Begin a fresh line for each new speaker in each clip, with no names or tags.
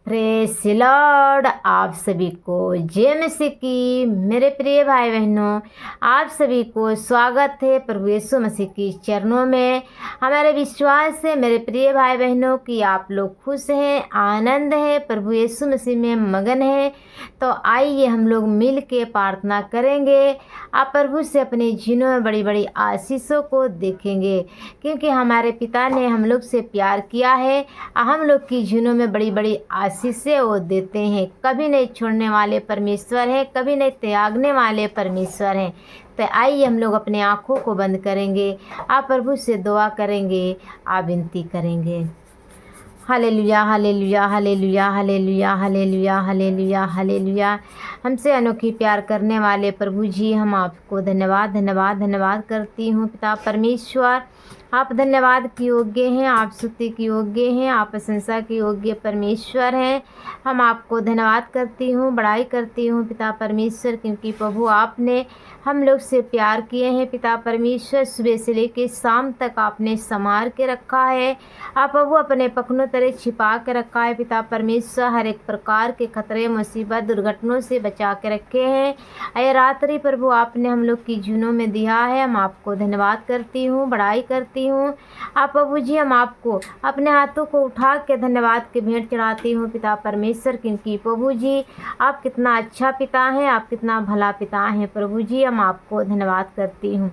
Praise the Lord. आप सभी को जय मसीह की। मेरे प्रिय भाई बहनों, आप सभी को स्वागत है प्रभु यीशु मसीह की चरणों में। हमारे विश्वास है मेरे प्रिय भाई बहनों कि आप लोग खुश हैं, आनंद है, प्रभु यीशु मसीह में मगन है। तो आइए हम लोग मिल के प्रार्थना करेंगे। आप प्रभु से अपने जीनों में बड़ी बड़ी आशीषों को देखेंगे, क्योंकि हमारे पिता ने हम लोग से प्यार किया है। हम लोग की जीनों में बड़ी बड़ी आशीषें वो देते हैं। कभी नहीं छोड़ने वाले परमेश्वर हैं, कभी नहीं त्यागने वाले परमेश्वर हैं। तो आइए हम लोग अपने आँखों को बंद करेंगे, आप प्रभु से दुआ करेंगे, आप विनती करेंगे। Hallelujah hallelujah hallelujah hallelujah hallelujah hallelujah hallelujah. हमसे अनोखी प्यार करने वाले प्रभु जी, हम आपको धन्यवाद धन्यवाद धन्यवाद करती हूँ पिता परमेश्वर। आप धन्यवाद के योग्य हैं, आप स्तुति के योग्य हैं, आप प्रशंसा के योग्य परमेश्वर हैं। हम आपको धन्यवाद करती हूँ, बड़ाई करती हूँ पिता परमेश्वर, क्योंकि प्रभु आपने हम लोग से प्यार किए हैं पिता परमेश्वर। सुबह से लेकर शाम तक आपने संभाल के रखा है। आप प्रभु अपने पखनों तरह छिपा के रखा है पिता परमेश्वर। हर एक प्रकार के खतरे, मुसीबत, दुर्घटनाओं से बचा के रखे हैं। अय रात्रि प्रभु आपने हम लोग की जीनों में दिया है। हम आपको धन्यवाद करती हूँ, बड़ाई करती हूँ। आप प्रभु जी, हम आपको अपने हाथों को उठा के धन्यवाद के भेंट चढ़ाती हूँ पिता परमेश्वर, क्योंकि प्रभु जी आप कितना अच्छा पिता हैं, आप कितना भला पिता हैं। प्रभु जी हम आपको धन्यवाद करती हूँ।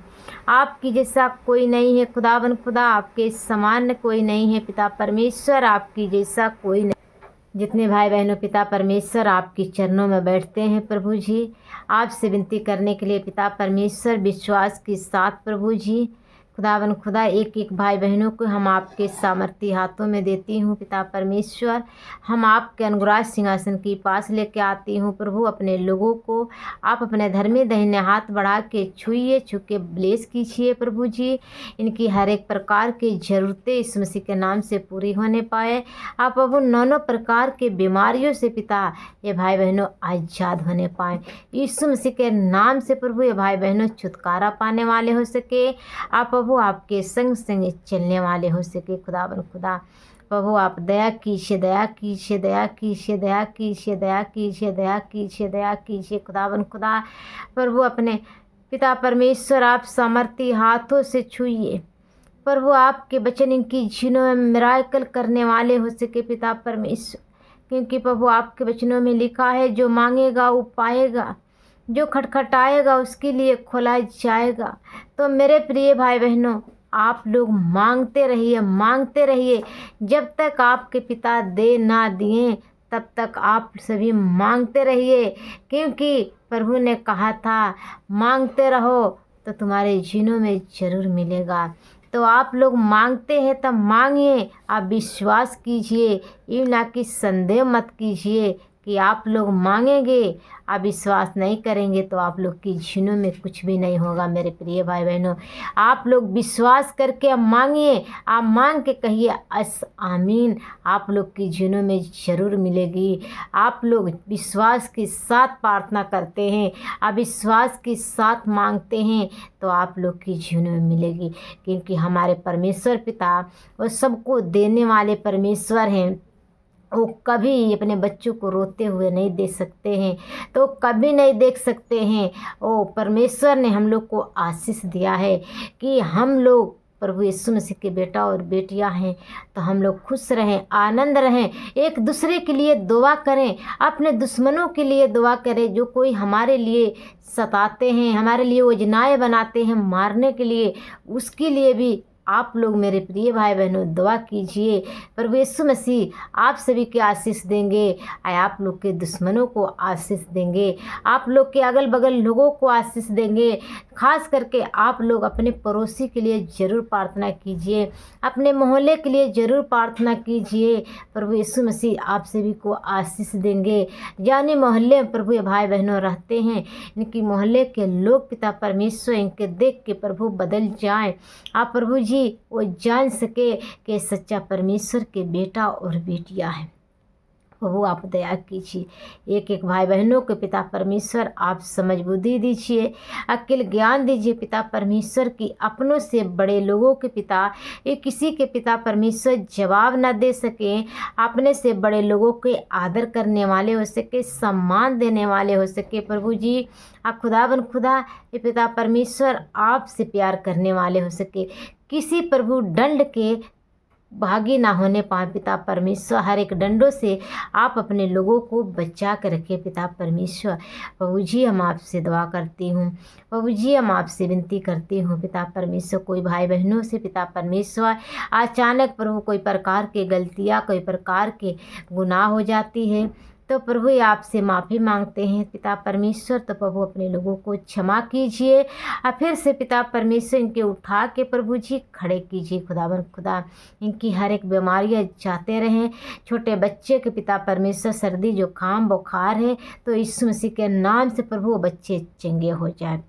आपकी जैसा कोई नहीं है खुदावन खुदा, आपके समान कोई नहीं है पिता परमेश्वर, आपकी जैसा कोई नहीं। जितने भाई बहनों पिता परमेश्वर आपके चरणों में बैठते हैं प्रभु जी, आपसे विनती करने के लिए पिता परमेश्वर विश्वास के साथ प्रभु जी खुदावन खुदा एक एक भाई बहनों को हम आपके सामर्थ्य हाथों में देती हूँ पिता परमेश्वर। हम आपके अनुग्रह सिंहासन के पास लेके आती हूँ प्रभु। अपने लोगों को आप अपने धर्मी दाहिने हाथ बढ़ा के छुइए, छू के ब्लेस कीजिए प्रभु जी। इनकी हर एक प्रकार की ज़रूरतें इस मसीह के नाम से पूरी होने पाए। आप प्रभु नौ प्रकार के बीमारियों से पिता ये भाई बहनों आज़ाद होने पाए यीशु मसीह के नाम से प्रभु। ये भाई बहनों छुटकारा पाने वाले हो सके, आप प्रभु आपके संग संग चलने वाले हो सके खुदावन खुदा। प्रभु आप दया कीजिए, दया कीजिए, दया कीजिए, दया कीजिए, दया कीजिए, दया कीजिए, दया कीजिए खुदावन खुदा। प्रभु अपने पिता परमेश्वर आप सामर्थ्य हाथों से छुइए प्रभु। आपके वचन इनकी जीनों में मिराकल करने वाले हो सके पिता परमेश्वर, क्योंकि प्रभु आपके वचनों में लिखा है जो मांगेगा वो पाएगा, जो खटखटाएगा उसके लिए खोला जाएगा। तो मेरे प्रिय भाई बहनों, आप लोग मांगते रहिए, मांगते रहिए। जब तक आपके पिता दे ना दिए तब तक आप सभी मांगते रहिए, क्योंकि प्रभु ने कहा था मांगते रहो तो तुम्हारे जीनों में ज़रूर मिलेगा। तो आप लोग मांगते हैं तब मांगिए, आप विश्वास कीजिए, ये ना कि संदेह मत कीजिए कि आप लोग मांगेंगे, आप विश्वास नहीं करेंगे तो आप लोग की जीनों में कुछ भी नहीं होगा। मेरे प्रिय भाई बहनों, आप लोग विश्वास करके आप मांगिए, आप मांग के कहिए अस आमीन, आप लोग की जीनों में ज़रूर मिलेगी। आप लोग विश्वास के साथ प्रार्थना करते हैं, आप विश्वास के साथ मांगते हैं तो आप लोग की जीनों में मिलेगी, क्योंकि हमारे परमेश्वर पिता वो सबको देने वाले परमेश्वर हैं। वो कभी अपने बच्चों को रोते हुए नहीं देख सकते हैं, तो कभी नहीं देख सकते हैं। ओ परमेश्वर ने हम लोग को आशीष दिया है कि हम लोग प्रभु यीशु मसीह के बेटा और बेटियां हैं, तो हम लोग खुश रहें, आनंद रहें, एक दूसरे के लिए दुआ करें, अपने दुश्मनों के लिए दुआ करें, जो कोई हमारे लिए सताते हैं, हमारे लिए योजनाएं बनाते हैं मारने के लिए, उसके लिए भी आप लोग मेरे प्रिय भाई बहनों दुआ कीजिए। प्रभु यीशु मसीह आप सभी के आशीष देंगे, आप लोग के दुश्मनों को आशीष देंगे, आप लोग के अगल बगल लोगों को आशीष देंगे। खास करके आप लोग अपने पड़ोसी के लिए ज़रूर प्रार्थना कीजिए, अपने मोहल्ले के लिए ज़रूर प्रार्थना कीजिए। प्रभु यीशु मसीह आप सभी को आशीष देंगे। जाने मोहल्ले में प्रभु भाई बहनों रहते हैं, इनकी मोहल्ले के लोग पिता परमेश्वर इनके देख के प्रभु बदल जाएं। आप प्रभु जी वो जान सके कि सच्चा परमेश्वर के बेटा और बेटियां हैं। प्रभु आप दया कीजिए। एक एक भाई बहनों के पिता परमेश्वर आप समझ बुद्धि दीजिए, अक्ल ज्ञान दीजिए पिता परमेश्वर की अपनों से बड़े लोगों के पिता ये किसी के पिता परमेश्वर जवाब न दे सकें, अपने से बड़े लोगों के आदर करने वाले हो सके, सम्मान देने वाले हो सके प्रभु जी। खुदावन खुदा ये पिता परमेश्वर आपसे प्यार करने वाले हो सके, किसी प्रभु दंड के भागी ना होने पाए पिता परमेश्वर। हर एक डंडों से आप अपने लोगों को बचा कर रखे पिता परमेश्वर। प्रभु जी हम आपसे दुआ करती हूँ, प्रभु जी हम आपसे विनती करती हूँ पिता परमेश्वर। कोई भाई बहनों से पिता परमेश्वर अचानक प्रभु कोई प्रकार के गलतियाँ, कोई प्रकार के गुनाह हो जाती है तो प्रभु ये आपसे माफ़ी मांगते हैं पिता परमेश्वर। तो प्रभु अपने लोगों को क्षमा कीजिए और फिर से पिता परमेश्वर इनके उठा के प्रभु जी खड़े कीजिए खुदावन खुदा। इनकी हर एक बीमारियाँ जाते रहें, छोटे बच्चे के पिता परमेश्वर सर्दी जुकाम बुखार है तो यीशु मसीह के नाम से प्रभु वो बच्चे चंगे हो जाए।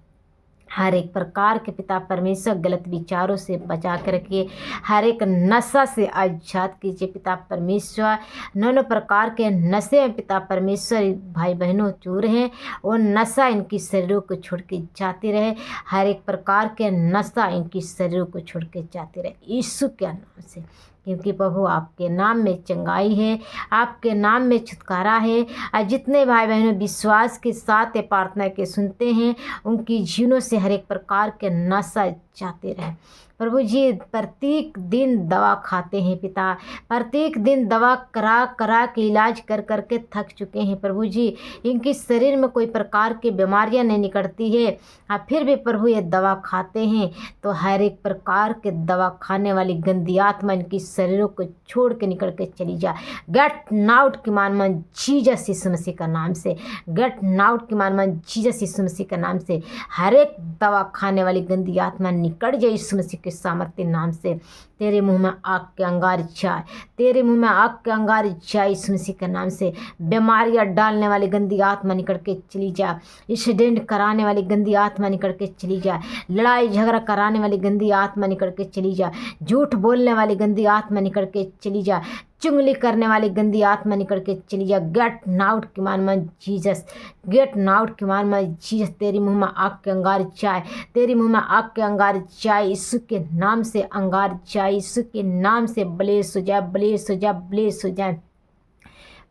हर एक प्रकार के पिता परमेश्वर गलत विचारों से बचा कर रखिए, हर एक नशा से आजाद कीजिए पिता परमेश्वर। नौ प्रकार के नशे में पिता परमेश्वर भाई बहनों चूर हैं, वो नशा इनकी शरीरों को छोड़ के जाती रहे, हर एक प्रकार के नशा इनकी शरीरों को छोड़ के जाती रहे यीशु के नाम से। क्योंकि प्रभु आपके नाम में चंगाई है, आपके नाम में छुटकारा है। और जितने भाई बहनों विश्वास के साथ ये प्रार्थना के सुनते हैं उनकी जीवनों से हर एक प्रकार के नशा जाते रहे प्रभु जी। प्रत्येक दिन दवा खाते हैं पिता, प्रत्येक दिन दवा करा करा के इलाज कर कर के थक चुके हैं प्रभु जी। इनके शरीर में कोई प्रकार की बीमारियां नहीं निकलती है और फिर भी प्रभु ये दवा खाते हैं तो हर एक प्रकार के दवा खाने वाली गंदी आत्मा इनकी शरीरों को छोड़ के निकल के चली जा। गेट नाउट की मान जीसस यीशु मसीह का नाम से, गेट नाउट की मान जीसस यीशु मसीह का नाम से। हर एक दवा खाने वाली गंदी आत्मा निकट जाए यीशु मसीह के सामर्थ्य नाम से। तेरे मुंह में आग के अंगार जाए, तेरे मुंह में आग के अंगार जाए यीशु मसीह के नाम से। बीमारियां डालने वाली गंदी आत्मा निकल के चली जा, एक्सीडेंट कराने वाली गंदी आत्मा निकल के चली जा, लड़ाई झगड़ा कराने वाली गंदी आत्मा निकल के चली जा, झूठ बोलने वाली गंदी आत्मा निकल के चली जा, चुगली करने वाली गंदी आत्मा निकल के चली जा। गेट नाउट की मान जीसस, गेट नाउट की मान जीसस। तेरी मुंह में आग के अंगार जाए, तेरी मुंह में आग के अंगार जाए यीशु के नाम से। अंगार जाए यीशु के नाम से। ब्लेस हो जाए, ब्लेस हो जाए, ब्लेस हो जाए।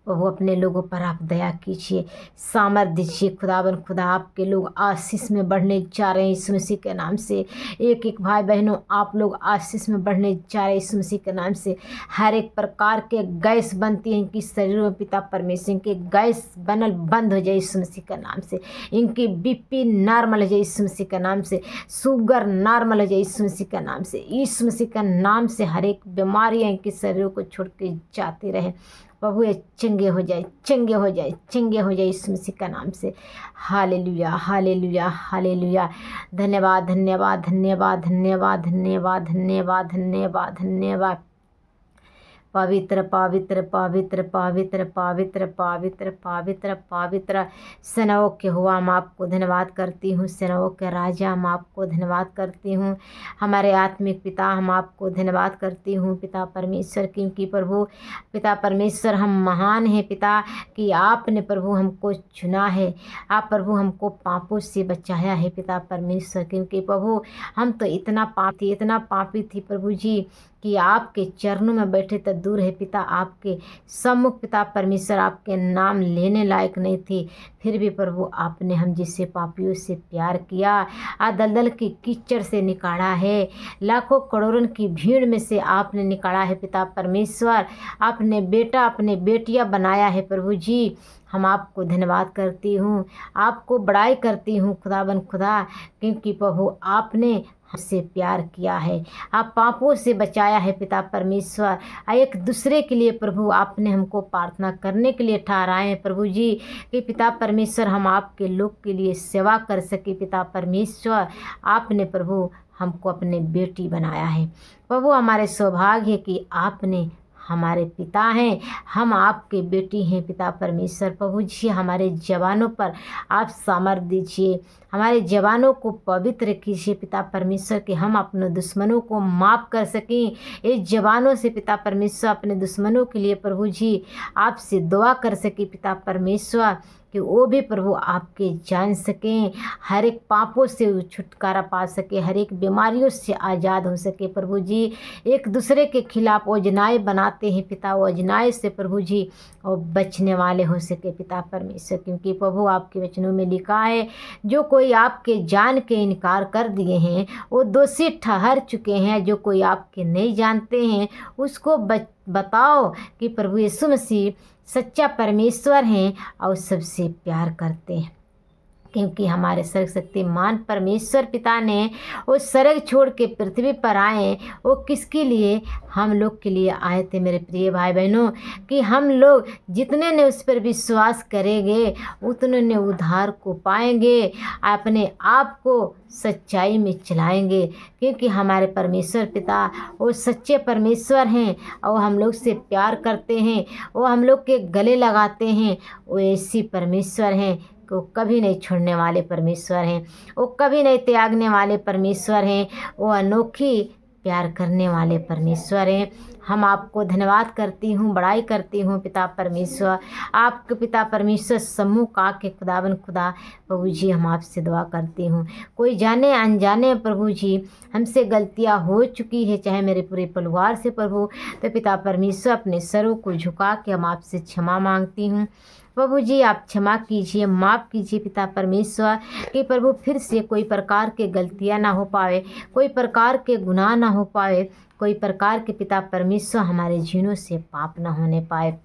प्रभु अपने लोगों पर आप दया कीजिए, सामर्थ दीजिए खुदावन खुदा। आपके लोग आशीष में बढ़ने जा रहे हैं यीशु मसीह के नाम से। एक एक भाई बहनों आप लोग आशीष में बढ़ने जा रहे हैं यीशु मसीह के नाम से। हर एक प्रकार के गैस बनती हैं इनकी शरीरों में पिता परमेश्वर, इनके गैस बनल बंद हो जाए यीशु मसीह के नाम से। इनकी बीपी नॉर्मल हो जाए यीशु मसीह के नाम से, शुगर नॉर्मल हो जाए यीशु मसीह के नाम से। यीशु मसीह के नाम से हर एक बीमारियाँ इनके शरीरों को छोड़ के जाती रहे प्रभु। ये चंगे हो जाए, चंगे हो जाए, चंगे हो जाए यीशु मसीह का नाम से। Hallelujah, hallelujah, hallelujah. धन्यवाद, धन्यवाद, धन्यवाद, धन्यवाद, धन्यवाद, धन्यवाद, धन्यवाद, धन्यवाद। पवित्र पवित्र पवित्र पवित्र पवित्र पवित्र पवित्र पवित्र सेनाओं के हुआ हम आपको धन्यवाद करती हूँ। सेनाओं के राजा हम आपको धन्यवाद करती हूँ। हमारे आत्मिक पिता हम आपको धन्यवाद करती हूँ पिता परमेश्वर, क्योंकि प्रभु पिता परमेश्वर हम महान हैं पिता कि आपने प्रभु हमको चुना है। आप प्रभु हमको पापों से बचाया है पिता परमेश्वर, क्योंकि प्रभु हम तो इतना पापी थी प्रभु जी कि आपके चरणों में बैठे तो दूर है पिता, आपके सम्मुख पिता परमेश्वर आपके नाम लेने लायक नहीं थी। फिर भी प्रभु आपने हम जैसे पापियों से प्यार किया, दलदल की कीचड़ से निकाला है, लाखों करोड़ों की भीड़ में से आपने निकाला है पिता परमेश्वर। आपने बेटा अपने बेटियां बनाया है प्रभु जी। हम आपको धन्यवाद करती हूँ, आपको बड़ाई करती हूँ खुदाबन खुदा, क्योंकि प्रभु आपने हमसे प्यार किया है, आप पापों से बचाया है पिता परमेश्वर। एक दूसरे के लिए प्रभु आपने हमको प्रार्थना करने के लिए ठहराए हैं प्रभु जी कि पिता परमेश्वर हम आपके लोग के लिए सेवा कर सके पिता परमेश्वर। आपने प्रभु हमको अपने बेटी बनाया है प्रभु। हमारे सौभाग्य है कि आपने हमारे पिता हैं, हम आपके बेटी हैं पिता परमेश्वर। प्रभु जी हमारे जवानों पर आप सामर्थ्य दीजिए, हमारे जवानों को पवित्र कीजिए पिता परमेश्वर कि हम अपने दुश्मनों को माफ़ कर सकें। इस जवानों से पिता परमेश्वर अपने दुश्मनों के लिए प्रभु जी आपसे दुआ कर सके पिता परमेश्वर कि वो भी प्रभु आपके जान सकें, हर एक पापों से वो छुटकारा पा सके, हर एक बीमारियों से आज़ाद हो सके। प्रभु जी एक दूसरे के खिलाफ योजनाएं बनाते हैं पिता, वो योजनाएं से प्रभु जी और बचने वाले हो सके पिता परमेश्वर, क्योंकि प्रभु आपके वचनों में लिखा है जो कोई आपके जान के इनकार कर दिए हैं वो दोषी ठहर चुके हैं। जो कोई आपके नहीं जानते हैं उसको बताओ कि प्रभु यीशु मसीह सच्चा परमेश्वर हैं और सबसे प्यार करते हैं, क्योंकि हमारे सर्वशक्तिमान परमेश्वर पिता ने वो स्वर्ग छोड़ के पृथ्वी पर आए, वो किसके लिए? हम लोग के लिए आए थे मेरे प्रिय भाई बहनों, कि हम लोग जितने ने उस पर विश्वास करेंगे उतने ने उद्धार को पाएंगे, अपने आप को सच्चाई में चलाएंगे, क्योंकि हमारे परमेश्वर पिता वो सच्चे परमेश्वर हैं और हम लोग से प्यार करते हैं, वो हम लोग के गले लगाते हैं। वो ऐसी परमेश्वर हैं वो कभी नहीं छोड़ने वाले परमेश्वर हैं, वो कभी नहीं त्यागने वाले परमेश्वर हैं, वो अनोखी प्यार करने वाले परमेश्वर हैं। हम आपको धन्यवाद करती हूँ, बड़ाई करती हूँ पिता परमेश्वर। आपके पिता परमेश्वर समूह का के खुदावन खुदा प्रभु जी हम आपसे दुआ करती हूँ। कोई जाने अनजाने प्रभु जी हमसे गलतियाँ हो चुकी है, चाहे मेरे पूरे परिवार से प्रभु, तो पिता परमेश्वर अपने सरों को झुका के हम आपसे क्षमा मांगती हूँ। प्रभु जी आप क्षमा कीजिए, माफ़ कीजिए पिता परमेश्वर, कि प्रभु फिर से कोई प्रकार के गलतियां ना हो पाए, कोई प्रकार के गुनाह ना हो पाए, कोई प्रकार के पिता परमेश्वर हमारे जीनों से पाप ना होने पाए।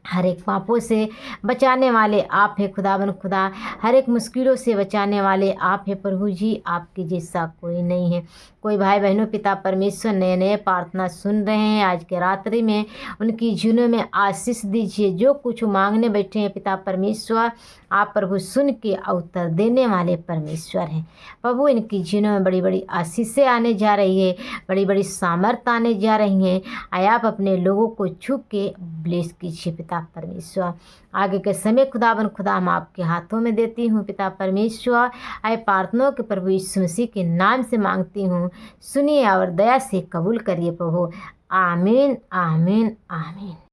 हर एक पापों से बचाने वाले आप है खुदावन खुदा, हर एक मुश्किलों से बचाने वाले आप है प्रभु जी, आपके जैसा कोई नहीं है। कोई भाई बहनों पिता परमेश्वर नए नए प्रार्थना सुन रहे हैं आज के रात्रि में, उनकी जीवनों में आशीष दीजिए। जो कुछ मांगने बैठे हैं पिता परमेश्वर, आप प्रभु सुन के उत्तर देने वाले परमेश्वर हैं। प्रभु इनकी जीवनों में बड़ी बड़ी आशीषें आने जा रही है, बड़ी बड़ी सामर्थ आने जा रही हैं। आया आप अपने लोगों को छू के ब्लेस कीजिए पिता परमेश्वर। आगे के समय खुदावन खुदा हम आपके हाथों में देती हूँ पिता परमेश्वर। आए प्रार्थनाओं के प्रभु यीशु मसीह के नाम से मांगती हूँ, सुनिए और दया से कबूल करिए प्रभु। आमीन आमीन आमीन।